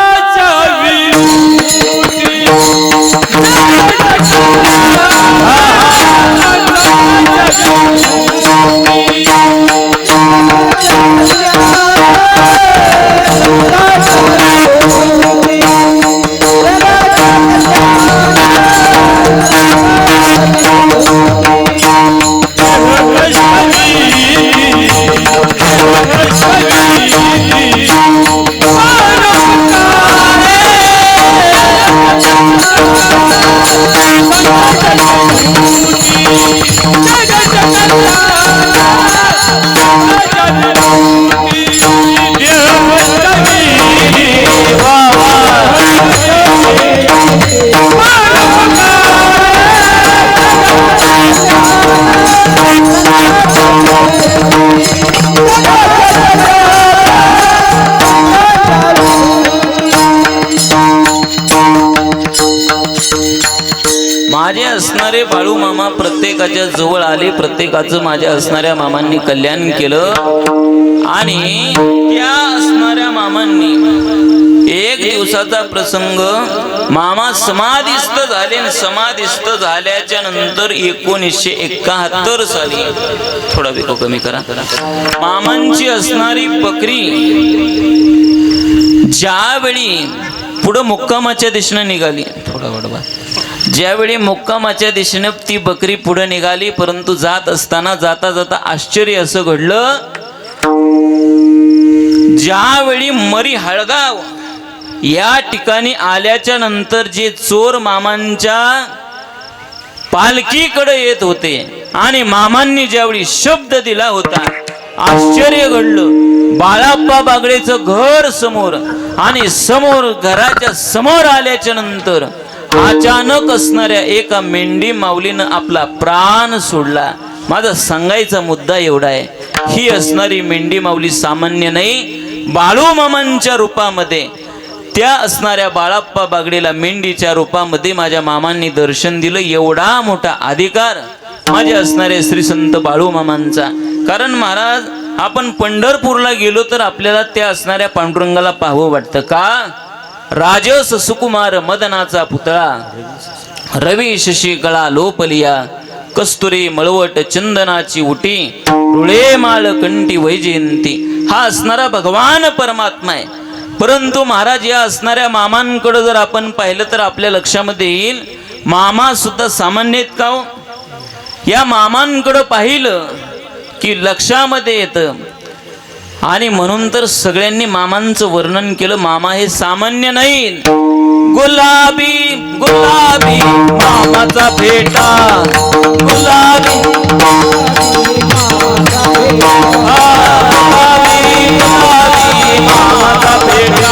माझे असणारे बाळू मामा प्रत्येकाच्या जवळ आले. प्रत्येकाचं माझ्या असणाऱ्या मामांनी कल्याण केलं. आणि त्या असणाऱ्या मामांनी एक दिवसाचा प्रसंग, मामा समाधिस्थ झाले आणि समाधिस्थ झाल्याच्या नंतर 1971 साली, थोडा वेळ कमी करा, मामांची असणारी बकरी ज्यावेळी पुढं मुक्कामाच्या दिशेने निघाली, थोडा वाढवा, ज्यावेळी मुक्कामाच्या दिशेने ती बकरी पुढे निघाली, परंतु जात असताना जाता जाता आश्चर्य असं घडलं, ज्यावेळी मरी हळगाव या ठिकाणी आल्याच्या नंतर जे चोर मामांच्या पालखीकडे येत होते आणि मामांनी ज्यावेळी शब्द दिला होता, आश्चर्य घडलं. बाळाप्पा बागडेचं घर समोर आणि समोर घराच्या समोर आल्याच्या नंतर अचानक असणाऱ्या एका मेंढी माऊलीनं आपला प्राण सोडला. माझा सांगायचा मुद्दा एवढा आहे, ही असणारी मेंढी माऊली सामान्य नाही, बाळू मामांच्या रूपामध्ये, त्या असणाऱ्या बाळाप्पा बागडेला मेंढीच्या रूपामध्ये माझ्या मामांनी दर्शन दिलं. एवढा मोठा अधिकार माझे असणारे श्री संत बाळू मामांचा. कारण महाराज, आपण पंढरपूरला गेलो तर आपल्याला त्या असणाऱ्या पांडुरंगाला पाहावं वाटतं का? राजस सुकुमार मदनाचा पुतळा, रवी शशी कळा लोपलिया, कस्तुरी मळवट चंदनाची उटी, रुळे माळ कंठी वैजयंती, हा असणारा भगवान परमात्मा आहे. परंतु महाराज, या असणाऱ्या मामांकडे जर आपण पाहिलं तर आपल्या लक्षामध्ये येईल, मामा सुद्धा सामान्य आहेत का हो? या मामांकडे पाहिलं की लक्षामध्ये येतं. आणि म्हणून तर सगळ्यांनी मामांचं वर्णन केलं. मामा हे सामान्य नाही, गुलाबी गुलाबी मामाचा फेटा, गुलाबी गुलाबी मामाचा फेटा,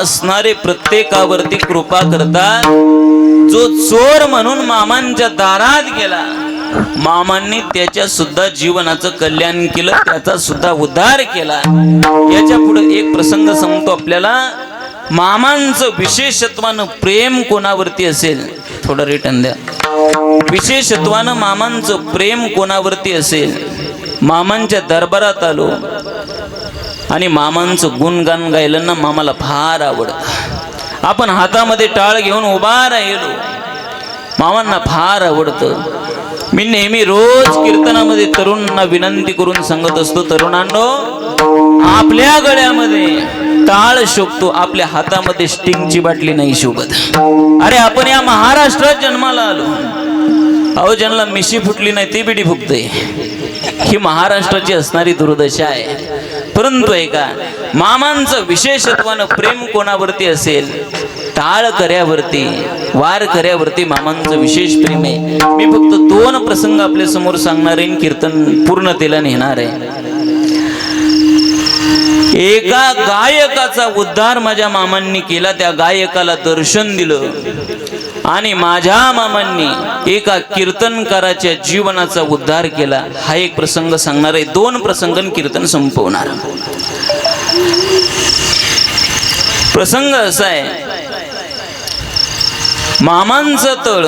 असणारे प्रत्येकावरती कृपा करतात. जो चोर म्हणून मामांच्या दारात गेला, मामांनी त्याच्या सुद्धा जीवनाचं कल्याण केलं, त्याचा सुद्धा उद्धार केला. याच्या पुढे एक प्रसंग सांगतो आपल्याला. मामांचं विशेषत्वानं प्रेम कोणावरती असेल, थोडं रिटर्न द्या. विशेषत्वानं मामांचं प्रेम कोणावरती असेल, मामांच्या दरबारात आलो आणि मामांचं गुणगान गायलं ना, मामाला फार आवडतं. आपण हातामध्ये टाळ घेऊन उभा राहिलो, मामांना फार आवडतं. मी नेहमी रोज कीर्तनामध्ये तरुणांना विनंती करून सांगत असतो, तरुणांनो, आपल्या गळ्यामध्ये टाळ शोभतो, आपल्या हातामध्ये स्टिंगची बाटली नाही शोभत. अरे आपण या महाराष्ट्रात जन्माला आलो, अहो ज्यांना मिशी फुटली नाही ते बिडी फुकतोय. ही महाराष्ट्राची असणारी दुर्दशा आहे. परंतु ऐका, मामांचं विशेषत्वानं प्रेम कोणावरती असेल, टाळ कर्यावरती, वार कर्यावरती मामांचं विशेष प्रेम आहे. मी फक्त 2 प्रसंग आपल्या समोर सांगणार आहे, कीर्तन पूर्णतेला नेणार आहे. एका गायकाचा उद्धार माझ्या मामांनी केला. त्या गायकाला दर्शन दिलं. आणि माझ्या मामांनी एका कीर्तनकाराच्या जीवनाचा उद्धार केला. हा एक प्रसंग सांगणार आहे. 2 प्रसंग कीर्तन संपवणार. प्रसंग असा आहे, मामांचा तळ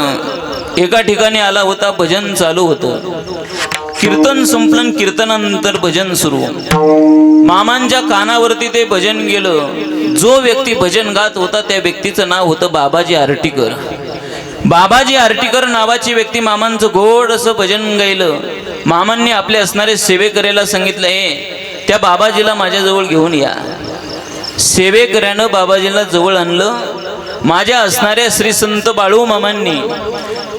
एका ठिकाणी आला होता. भजन चालू होतं. कीर्तन संपलं. कीर्तनानंतर भजन सुरू. मामांच्या कानावरती ते भजन गेलं. जो व्यक्ती भजन गात होता त्या व्यक्तीचं नाव होतं बाबाजी आर्टीकर. बाबाजी आर्टीकर नावाची व्यक्ती मामांचं गोड असं भजन गायलं. मामांनी आपले असणारे सेवेकऱ्याला सांगितलं, त्या बाबाजीला माझ्याजवळ घेऊन या. सेवेकऱ्यानं बाबाजीला जवळ आणलं. माझ्या असणाऱ्या श्री संत बाळू मामांनी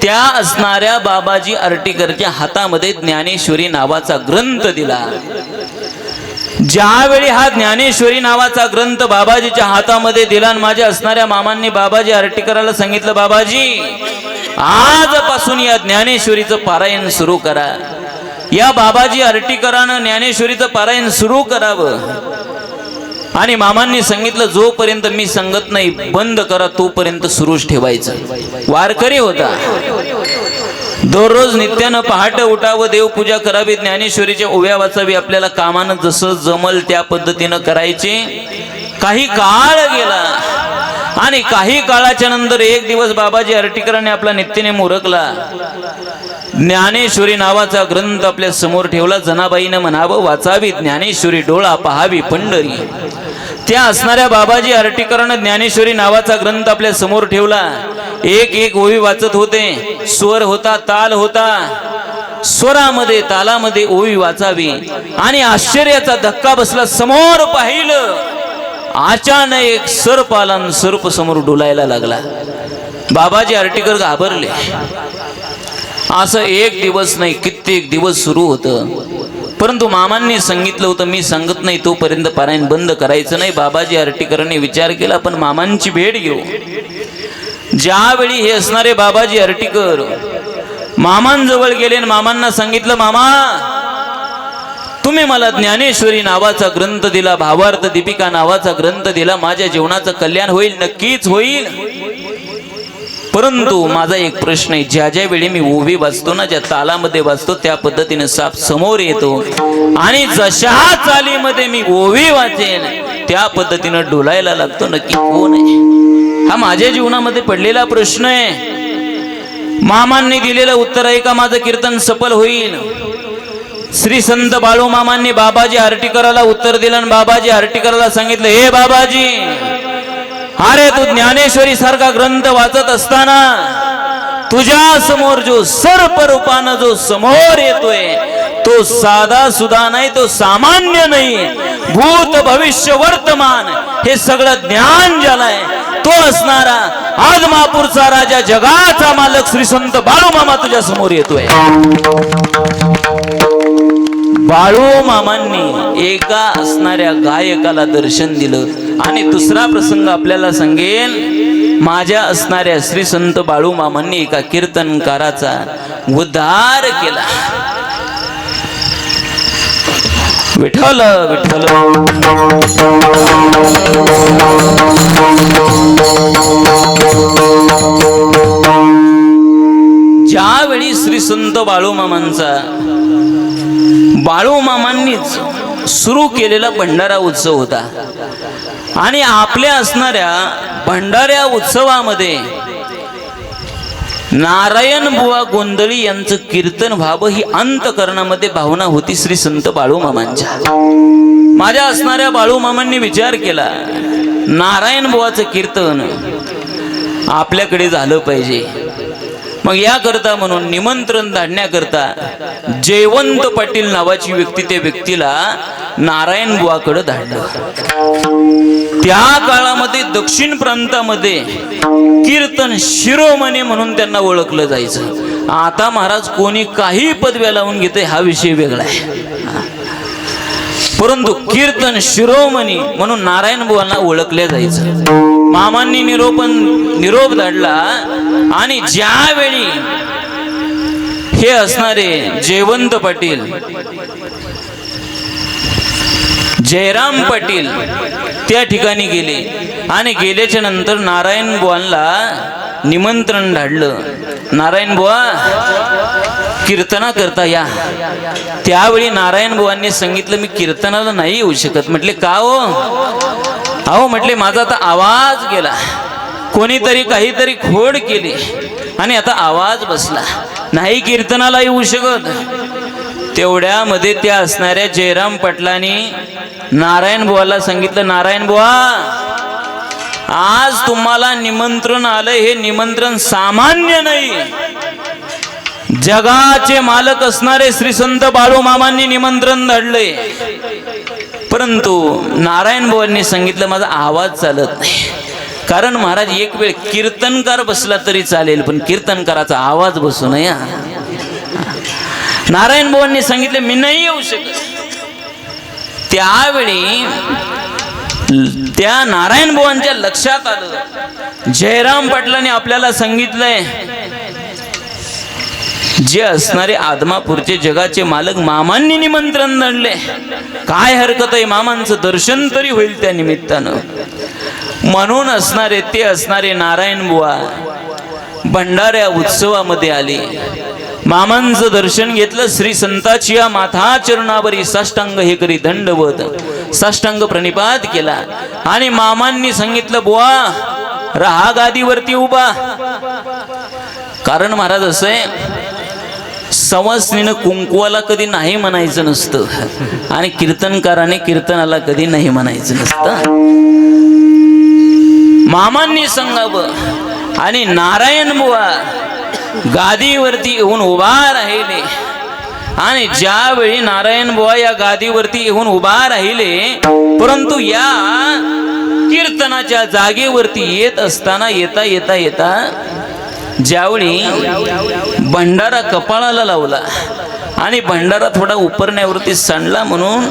त्या असणाऱ्या बाबाजी आर्टीकरच्या हातामध्ये ज्ञानेश्वरी नावाचा ग्रंथ दिला. ज्यावेळी हा ज्ञानेश्वरी नावाचा ग्रंथ बाबाजीच्या हातामध्ये दिला आणि माझ्या असणाऱ्या मामांनी बाबाजी आर्टीकराला सांगितलं, बाबाजी आजपासून या ज्ञानेश्वरीचं पारायण सुरू करा. या बाबाजी आर्टीकरानं ज्ञानेश्वरीचं पारायण सुरू करावं. आणि मामांनी सांगितलं, जोपर्यंत मी सांगत नाही बंद करा तोपर्यंत सुरूच ठेवायचं. वारकरी होता. दररोज नित्यानं पहाटे उठावं, देवपूजा करावी, ज्ञानेश्वरीच्या ओव्या वाचावी. आपल्याला कामानं जसं जमल त्या पद्धतीनं करायचे. काही काळ गेला आणि काही काळाच्या नंतर एक दिवस बाबाजी आर्टीकरांनी आपला नित्यनेम उरकला. ज्ञानेश्वरी नावाचा ग्रंथ आपल्या समोर ठेवला. जनाबाईनं म्हणावं, वाचावी ज्ञानेश्वरी, डोळा पहावी पंढरी. त्या असणाऱ्या बाबाजी आर्टीकरांनी ज्ञानेश्वरी नावाचा ग्रंथ आपल्या समोर ठेवला. एक एक ओवी वाचत होते. स्वर होता, ताल होता. स्वरामध्ये तालामध्ये ओवी वाचावी. आणि आश्चर्याचा धक्का बसला. समोर पाहिलं, अचानक एक सर्प आला आणि सर्प समोर डोलायला लागला. बाबाजी आर्टीकर घाबरले. असं एक दिवस नाही, कित्येक दिवस सुरू होतं. परंतु मामांनी सांगितलं होतं, मी सांगत नाही तोपर्यंत पारायण बंद करायचं नाही. बाबाजी आर्टीकरांनी विचार केला, पण मामांची भेट घेऊ. ज्यावेळी हे असणारे बाबाजी आर्टीकर मामांजवळ गेले आणि मामांना सांगितलं, मामा तुम्ही मला ज्ञानेश्वरी नावाचा ग्रंथ दिला, भावार्थ दीपिका नावाचा ग्रंथ दिला. माझ्या जीवनाचं कल्याण होईल, नक्कीच होईल. परंतु माझा एक प्रश्न आहे, ज्या ज्या वेळी मी ओवी वाचतो ना, ज्या तालामध्ये वाचतो त्या पद्धतीने साप समोर येतो आणि जशा चालीमध्ये मी ओवी वाचेन त्या पद्धतीने डोलायला लागतो. नक्की कोण आहे? हा माझ्या जीवनामध्ये पडलेला प्रश्न आहे. मामांनी दिलेलं उत्तर आहे का माझं कीर्तन सफल होईल? श्री संत बाळू मामांनी बाबाजी आर्टीकराला उत्तर दिलं आणि बाबाजी आर्टीकराला सांगितलं, हे बाबाजी, अरे तू ज्ञानेश्वरी सारखा ग्रंथ वाचत असताना तुझ्या समोर जो सर्प रूपानं जो समोर येतोय तो साधा सुधा नाही, तो सामान्य नाही. भूत भविष्य वर्तमान हे सगळं ज्ञान ज्याला आहे तो असणारा आदमापूरचा राजा, जगाचा मालक श्री संत बाळू मामा तुझ्या समोर येतोय. बाळू मामांनी एका असणाऱ्या गायकाला दर्शन दिलं. आणि दुसरा प्रसंग आपल्याला सांगेल, माझ्या असणाऱ्या श्री संत बाळू मामांनी एका कीर्तनकाराचा उद्धार केला. विठ्ठल विठ्ठल. ज्यावेळी श्री संत बाळू मामांनीच सुरू केलेला भंडारा उत्सव होता आणि आपल्या असणाऱ्या भंडाऱ्या उत्सवामध्ये नारायण बुवा गोंधळी यांचं कीर्तन व्हावं ही अंतकरणामध्ये भावना होती श्री संत बाळू मामांच्या. माझ्या असणाऱ्या बाळू मामांनी विचार केला, नारायण बुवाचं कीर्तन आपल्याकडे झालं पाहिजे. मग याकरता म्हणून निमंत्रण धाडण्याकरता जयवंत पाटील नावाची व्यक्ती त्या व्यक्तीला नारायण बुवाकडे धाडलं. त्या काळामध्ये दक्षिण प्रांतामध्ये कीर्तन शिरोमणी म्हणून त्यांना ओळखलं जायचं. आता महाराज कोणी काही पदव्या लावून घेते हा विषय वेगळा आहे, परंतु कीर्तन शिरोमणी म्हणून नारायण बुवांना ओळखले जायचं. मामांनी निरोप धाडला आणि ज्यावेळी हे असणारे जयवंत पाटील, जयराम पाटील त्या ठिकाणी गेले आणि गेल्याच्या नंतर नारायण बुवांना निमंत्रण धाडलं, नारायण बुवा कीर्तना करता या. त्यावेळी नारायण बुवांनी सांगितलं मी कीर्तनाला नाही येऊ शकत. म्हटले का हो? अहो म्हटले माझा आता आवाज गेला, कोणीतरी काहीतरी खोड केली आणि आता आवाज बसला, नाही कीर्तनाला येऊ शकत. तेवढ्यामध्ये त्या असणाऱ्या जयराम पाटलांनी नारायण बुवाला सांगितलं, नारायण बुवा आज तुम्हाला निमंत्रण आलं, हे निमंत्रण सामान्य नाही, जगाचे मालक असणारे श्री संत बाळूमामांनी निमंत्रण धाडले. परंतु नारायण बुवांनी सांगितलं माझा आवाज चालत नाही. कारण महाराज एक वेळ कीर्तनकार बसला तरी चालेल, पण कीर्तनकाराचा आवाज बसू नये. नारायण बुवांनी सांगितले मी नाही येऊ शकत. त्यावेळी त्या नारायण बुवांच्या लक्षात आलं, जयराम पाटलांनी आपल्याला सांगितलंय जे असणारे आदमापूरचे जगाचे मालक मामांनी निमंत्रण धाडले, काय हरकत आहे, मामांचं दर्शन तरी होईल त्या निमित्तानं. म्हणून असणारे ते असणारे नारायण बुवा भंडाऱ्या उत्सवामध्ये आले, मामांचं दर्शन घेतलं. श्री संताची या माथा चरणावरी साष्टांग हे करी दंडवत साष्टांग प्रणिपात केला आणि मामांनी सांगितलं बुवा राहा गादीवरती उभा. कारण महाराज असं आहे, सवासनीनं कुंकवाला कधी नाही म्हणायचं नसतं आणि कीर्तनकाराने कीर्तनाला कधी नाही म्हणायचं नसतं. मामांनी सांगावं आणि नारायण बुवा गादीवरती येऊन उभा राहिले. आणि ज्यावेळी नारायण बुवा या गादीवरती येऊन उभा राहिले, परंतु या कीर्तनाच्या जागेवरती येत असताना येता येता येता ज्यावेळी भंडारा कपाळाला लावला आणि भंडारा थोडा उपरण्यावरती सांडला, म्हणून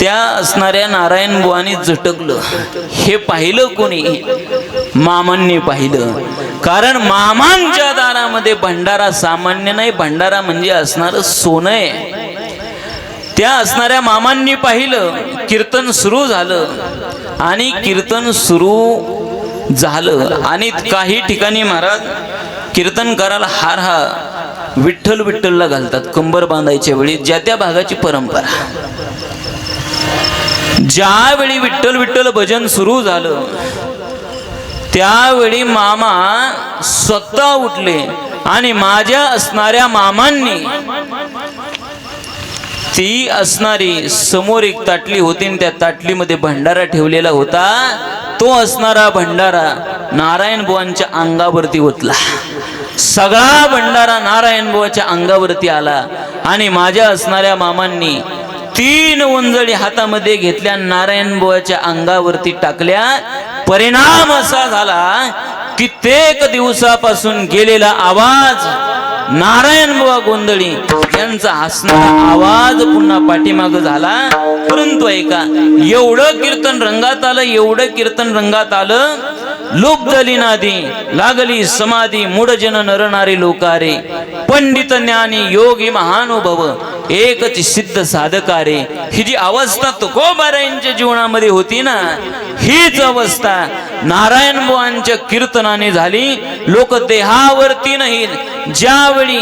त्या असणाऱ्या नारायण बुवांनी झटकलं. हे पाहिलं कोणी? मामांनी पाहिलं. कारण मामांच्या दारामध्ये भंडारा सामान्य नाही, भंडारा म्हणजे असणारं सोनं आहे. त्या असणाऱ्या मामांनी पाहिलं, कीर्तन सुरू झालं आणि कीर्तन सुरू झालं आणि काही ठिकाणी महाराज कीर्तन करायला हार हा विठ्ठल विठ्ठलला घालतात कंबर बांधायच्या वेळी, ज्या त्या भागाची परंपरा. ज्यावेळी विठ्ठल विठ्ठल भजन सुरू झालं त्यावेळी मामा स्वतः उठले आणि माझ्या असणाऱ्या मामांनी ती असणारी समोर एक ताटली होती आणि त्या ताटलीमध्ये भंडारा ठेवलेला होता. तो असणारा भंडारा नारायण बुवांच्या अंगावरती ओतला. सगळा भंडारा नारायण बुवाच्या अंगावरती आला आणि माझ्या असणाऱ्या मामांनी 3 वंजळी हातामध्ये घेतल्या, नारायण बुवाच्या अंगावरती टाकल्या. परिणाम असा झाला, कित्येक दिवसापासून गेलेला आवाज नारायण बुवा गोंधळी यांचा हसणारा आवाज पुन्हा पाठीमाग झाला. परंतु ऐका, एवढं कीर्तन रंगात आलं, एवढं कीर्तन रंगात आलं, लोकदली नादी लागली समाधी, मूढजन नरनारी लोकारे, पंडित ज्ञानी योगी महानुभव एकच सिद्ध साधकारे. ही जी अवस्था तुकोबारायांच्या जीवनामध्ये होती ना, हीच अवस्था नारायण बुवांच्या कीर्तनाने झाली. लोक देहावरती नाही, ज्यावेळी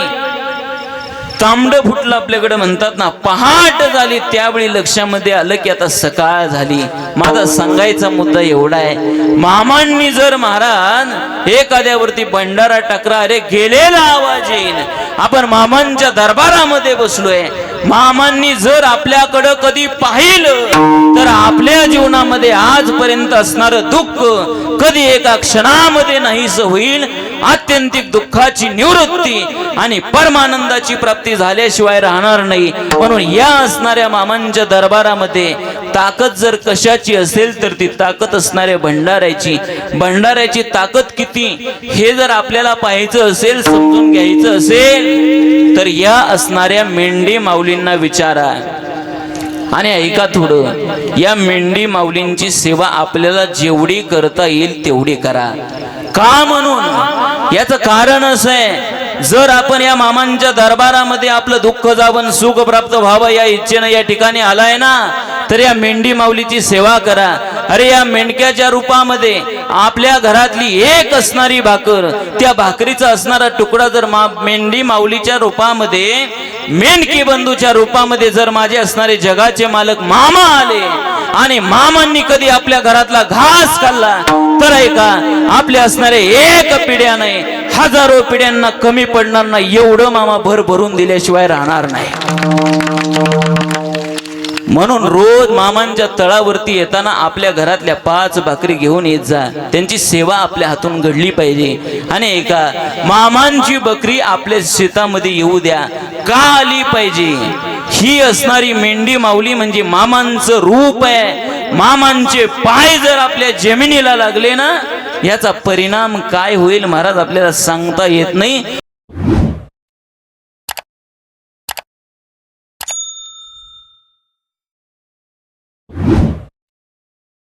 तांबड फुटलं आपल्याकडे म्हणतात ना, पहाट झाली, त्यावेळी लक्षामध्ये आलं की आता सकाळ झाली. माझा सांगायचा मुद्दा एवढा आहे, मामांनी जर महाराज एखाद्यावरती भंडारा टाकला, अरे गेलेला आवाज येईल. आपण मामांच्या दरबारामध्ये बसलोय, मामांनी जर आपल्याकडं कधी पाहिलं तर आपल्या जीवनामध्ये आजपर्यंत असणारं दुःख कधी एका क्षणामध्ये नाहीस होईल. आत्यंतिक दुःखाची निवृत्ती आणि परमानंदाची प्राप्ती झाल्याशिवाय राहणार नाही. म्हणून या असणाऱ्या मामांच्या दरबारामध्ये ताकद जर कशाची असेल तर ती ताकद असणाऱ्या भंडाऱ्याची. भंडाऱ्याची ताकद किती हे जर आपल्याला पाहायचं असेल, समजून घ्यायचं असेल तर या असणाऱ्या मेंढी माऊलींना विचारा आणि ऐका थोडं. या मेंढी माऊलींची सेवा आपल्याला जेवढी करता येईल तेवढी करा. का म्हणून? याचं कारण असं आहे, जर आपण या मामांच्या दरबारामध्ये आपलं दुःख जावं, सुख प्राप्त व्हावं या इच्छेनं या ठिकाणी आलाय ना, तर या मेंढी माऊलीची सेवा करा. अरे या मेंढक्याच्या रूपामध्ये आपल्या घरातली एक असणारी भाकर, त्या भाकरीचा असणारा तुकडा जर मेंढी माऊलीच्या रूपामध्ये, मेंढकी बंधूच्या रूपामध्ये जर माझे असणारे जगाचे मालक मामा आले आणि मामांनी कधी आपल्या घरातला घास खाल्ला तर ऐका, आपल्या असणारे एक पिढ्या नाही हजारो पिढ्यांना कमी पडणार नाही, एवढं मामा भर भरून दिल्याशिवाय राहणार नाही. म्हणून रोज मामांच्या तळावरती येताना आपल्या घरातल्या 5 भाकरी घेऊन येत जा, त्यांची सेवा आपल्या हातून घडली पाहिजे. आणि एका मामांची बकरी आपल्या शेतामध्ये येऊ द्या, का आली पाहिजे? ही असणारी मेंढी माऊली म्हणजे मामांचं रूप आहे. मामांचे पाय जर आपल्या जमिनीला लागले ना, याचा परिणाम काय होईल महाराज आपल्याला सांगता येत नाही.